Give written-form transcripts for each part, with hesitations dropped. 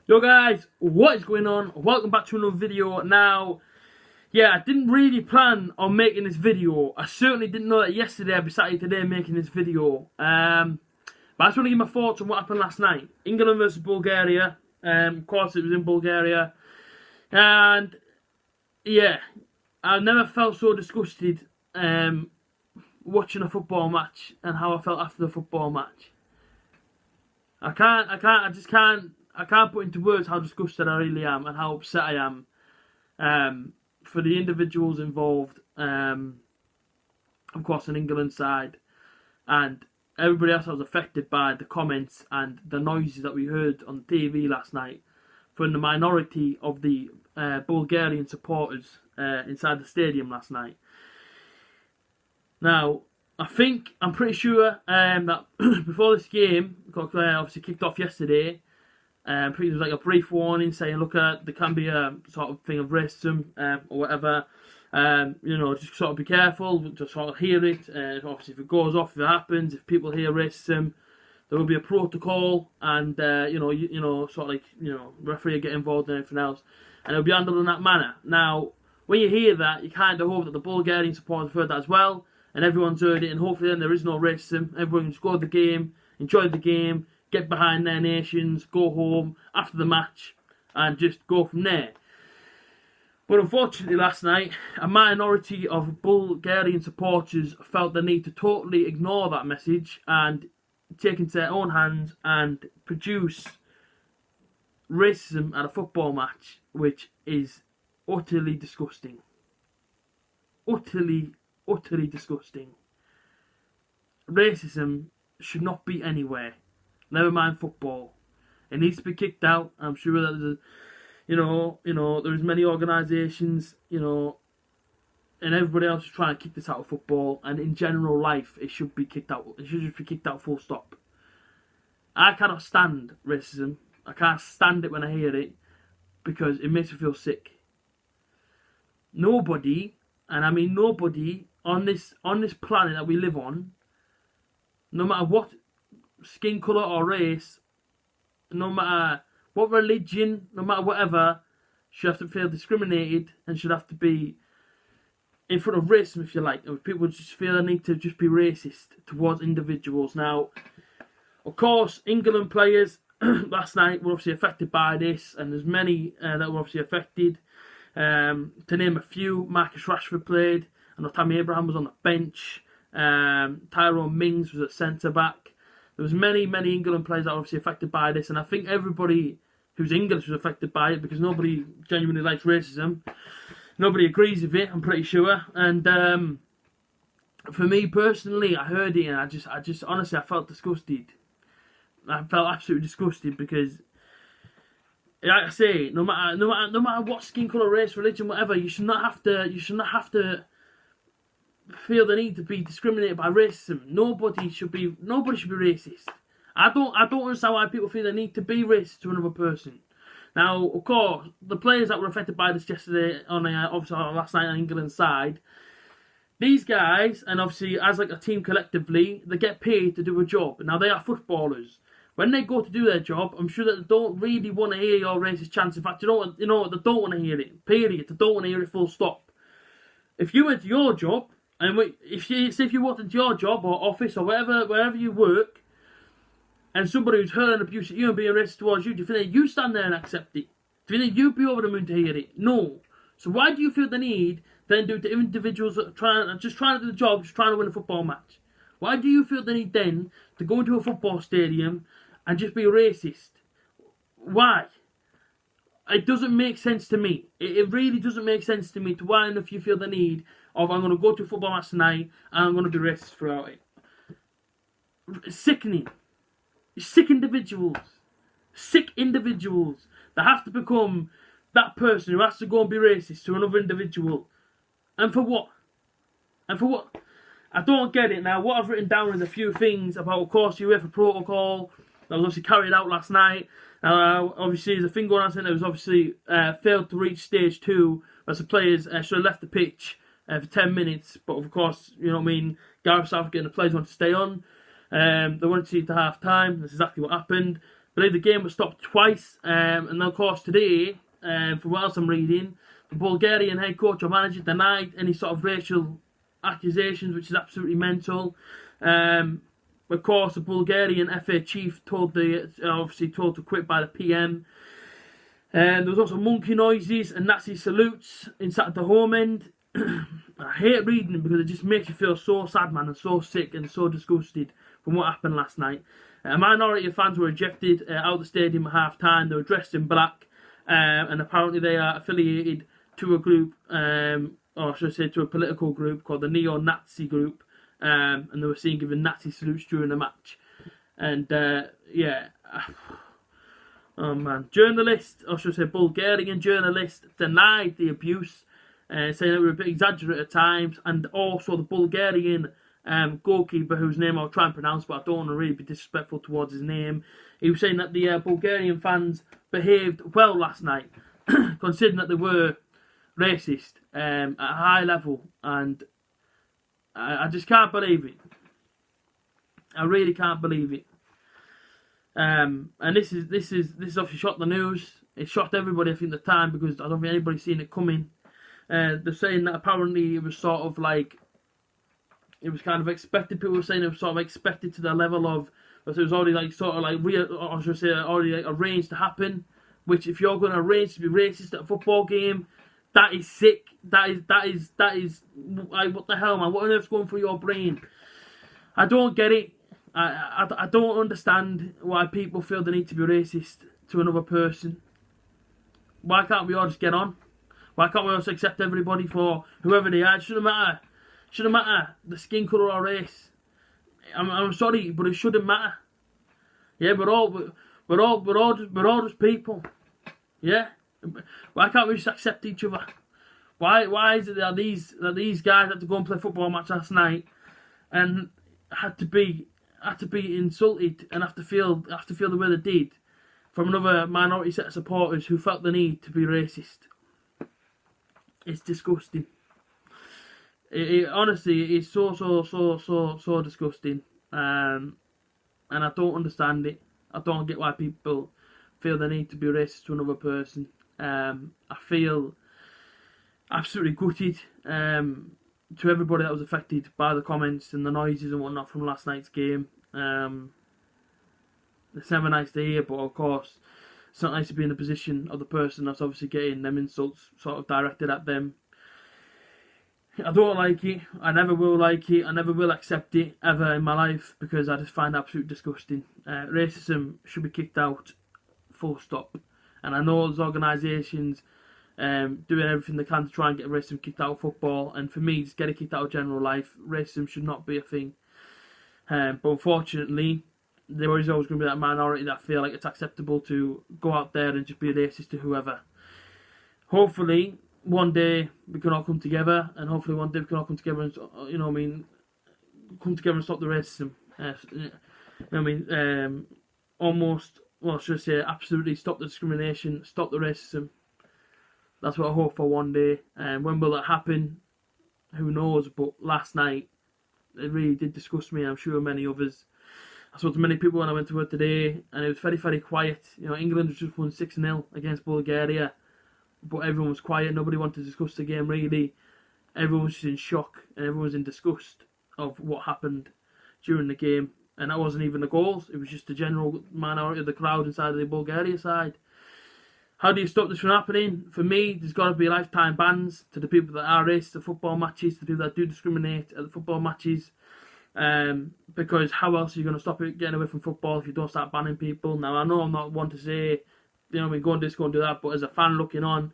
Yo guys, what is going on? Welcome back to another video. Now, yeah, I didn't really plan on making this video. I certainly didn't know that yesterday I'd be sat here today making this video. But I just want to give my thoughts on what happened last night. England versus Bulgaria. Of course it was in Bulgaria. And, yeah, I never felt so disgusted watching a football match and how I felt after the football match. I can't put into words how disgusted I really am and how upset I am for the individuals involved, of course, on England's side, and everybody else that was affected by the comments and the noises that we heard on TV last night from the minority of the Bulgarian supporters inside the stadium last night. Now, I'm pretty sure that before this game, obviously kicked off yesterday, there was like a brief warning saying, look, there can be a sort of thing of racism or whatever. Just sort of be careful, just sort of hear it. Obviously, if it goes off, if it happens, if people hear racism, there will be a protocol, and referee will get involved and everything else, and it'll be handled in that manner. Now, when you hear that, you kind of hope that the Bulgarian supporters have heard that as well, and everyone's heard it, and hopefully then there is no racism. Everyone can just go to the game, enjoy the game, get behind their nations, go home after the match, and just go from there. But unfortunately last night, a minority of Bulgarian supporters felt the need to totally ignore that message and take it into their own hands and produce racism at a football match, which is utterly disgusting. Utterly disgusting. Racism should not be anywhere. Never mind football. It needs to be kicked out. I'm sure that there's many organisations, and everybody else is trying to kick this out of football. And in general life, it should be kicked out. It should just be kicked out full stop. I cannot stand racism. I can't stand it when I hear it because it makes me feel sick. Nobody, and I mean nobody, on this planet that we live on, no matter what skin colour or race, no matter what religion, no matter whatever, should have to feel discriminated and should have to be in front of racism, if you like. And people just feel the need to just be racist towards individuals. Now, of course, England players last night were obviously affected by this, and there's many that were obviously affected. To name a few, Marcus Rashford played. I know Tammy Abraham was on the bench. Tyrone Mings was at centre back. There was many England players that were obviously affected by this, and I think everybody who's English was affected by it because nobody genuinely likes racism. Nobody agrees with it, I'm pretty sure. And for me personally, I heard it and I just honestly I felt disgusted. I felt absolutely disgusted because, like I say, no matter what skin colour, race, religion, whatever, you should not have to feel the need to be discriminated by racism. Nobody should be racist. I don't understand why people feel the need to be racist to another person. Now, of course, the players that were affected by this yesterday obviously last night on England's side, these guys, and obviously as like a team collectively, they get paid to do a job. Now they are footballers. When they go to do their job, I'm sure that they don't really want to hear your racist chants. In fact, you know what? They don't want to hear it. Period. They don't want to hear it. Full stop. If you went to your job, and if you walked into your job or office or wherever you work, and somebody who's hurling abuse at you and being racist towards you, do you think that you stand there and accept it? Do you think that you'd be over the moon to hear it? No. So why do you feel the need then do it to individuals that are just trying to do the job, just trying to win a football match? Why do you feel the need then to go into a football stadium and just be racist? Why? It doesn't make sense to me. It really doesn't make sense to me to why enough you feel the need of, I'm going to go to a football match tonight and I'm going to be racist throughout it. It's sickening. Sick individuals that have to become that person who has to go and be racist to another individual. And for what? I don't get it. Now, what I've written down is a few things about, of course, UEFA protocol that was obviously carried out last night. Obviously, there's a thing going on saying it was obviously failed to reach stage 2, as the players should have left the pitch for 10 minutes. But of course, you know what I mean, Gareth Southgate and the players wanted to stay on. They wanted to see it to half time. That's exactly what happened. believe the game was stopped twice. And of course today, from what else I'm reading, the Bulgarian head coach or manager denied any sort of racial accusations, which is absolutely mental. Of course, the Bulgarian FA chief obviously told to quit by the PM. And there was also monkey noises and Nazi salutes inside the home end. I hate reading them because it just makes you feel so sad, man, and so sick and so disgusted from what happened last night. A minority of fans were ejected out of the stadium at half-time. They were dressed in black, and apparently they are affiliated to a group, or should I say to a political group called the Neo-Nazi group, and they were seen giving Nazi salutes during the match. And, yeah... Oh man, journalists, or should I say Bulgarian journalists, denied the abuse, saying it was a bit exaggerated at times, and also the Bulgarian goalkeeper, whose name I'll try and pronounce, but I don't want to really be disrespectful towards his name. He was saying that the Bulgarian fans behaved well last night, considering that they were racist at a high level, and I just can't believe it. I really can't believe it. And this is obviously shocked the news. It shocked everybody, I think, at the time, because I don't think anybody's seen it coming. They're saying that apparently it was sort of like, it was kind of expected. People were saying it was sort of expected to the level of, it was already like sort of like or should I say already like arranged to happen. Which, if you're going to arrange to be racist at a football game, that is sick. That is like, what the hell, man? What on earth's going through your brain? I don't get it. I don't understand why people feel the need to be racist to another person. Why can't we all just get on? Why can't we all just accept everybody for whoever they are? It shouldn't matter. Shouldn't matter the skin colour or race. I'm sorry, but it shouldn't matter. Yeah, we're all just people. Yeah. Why can't we just accept each other? Why is it that these guys had to go and play a football match last night and had to be insulted and have to feel the way they did from another minority set of supporters who felt the need to be racist? It's disgusting. It honestly is so disgusting, and I don't understand it. I don't get why people feel the need to be racist to another person. I feel absolutely gutted to everybody that was affected by the comments and the noises and whatnot from last night's game. It's never nice to hear, but of course it's not nice to be in the position of the person that's obviously getting them insults sort of directed at them. I don't like it. I never will like it. I never will accept it ever in my life, because I just find it absolutely disgusting. Racism should be kicked out, full stop. And I know there's organisations doing everything they can to try and get racism kicked out of football, and for me, just get it kicked out of general life. Racism should not be a thing. But unfortunately, there is always going to be that minority that feel like it's acceptable to go out there and just be racist to whoever. Hopefully, one day we can all come together, and hopefully one day we can all come together and, you know what I mean, come together and stop the racism. You know what I mean? Almost, well, should I say, absolutely stop the discrimination, stop the racism. That's what I hope for one day. And when will that happen? Who knows? But last night, it really did disgust me. I'm sure many others. I spoke to many people when I went to work today, and it was very, very quiet. You know, England just won 6-0 against Bulgaria, but everyone was quiet. Nobody wanted to discuss the game, really. Everyone was just in shock, and everyone was in disgust of what happened during the game. And that wasn't even the goals. It was just the general minority of the crowd inside of the Bulgaria side. How do you stop this from happening? For me, there's got to be lifetime bans to the people that are racist at football matches, to the people that do discriminate at the football matches. Because how else are you going to stop it getting away from football if you don't start banning people? Now, I know I'm not one to say, you know, we go and do this, go and do that, but as a fan looking on,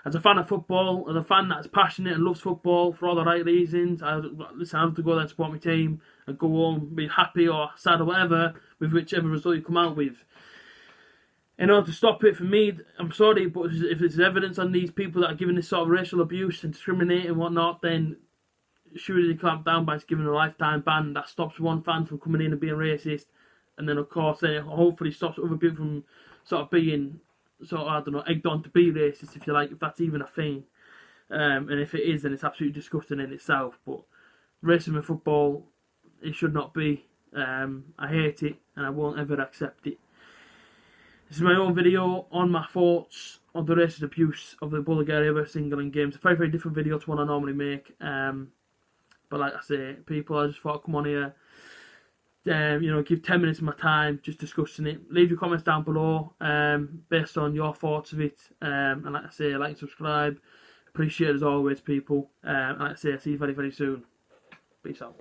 as a fan of football, as a fan that's passionate and loves football for all the right reasons, I have to go there and support my team and go home, be happy or sad or whatever with whichever result you come out with. In order to stop it, for me, I'm sorry, but if there's evidence on these people that are giving this sort of racial abuse and discriminating and whatnot, then surely they clamp down by giving a lifetime ban that stops one fan from coming in and being racist, and then of course then it hopefully stops other people from sort of being I don't know, egged on to be racist, if you like, if that's even a thing. And if it is, then it's absolutely disgusting in itself. But racism in football, it should not be. I hate it, and I won't ever accept it. This is my own video on my thoughts on the racist abuse of the Bulgaria versus England games. A very, very different video to one I normally make. But like I say, people, I just thought I'd come on here, you know, give 10 minutes of my time just discussing it. Leave your comments down below based on your thoughts of it. And like I say, like and subscribe. Appreciate it as always, people. And like I say, I'll see you very, very soon. Peace out.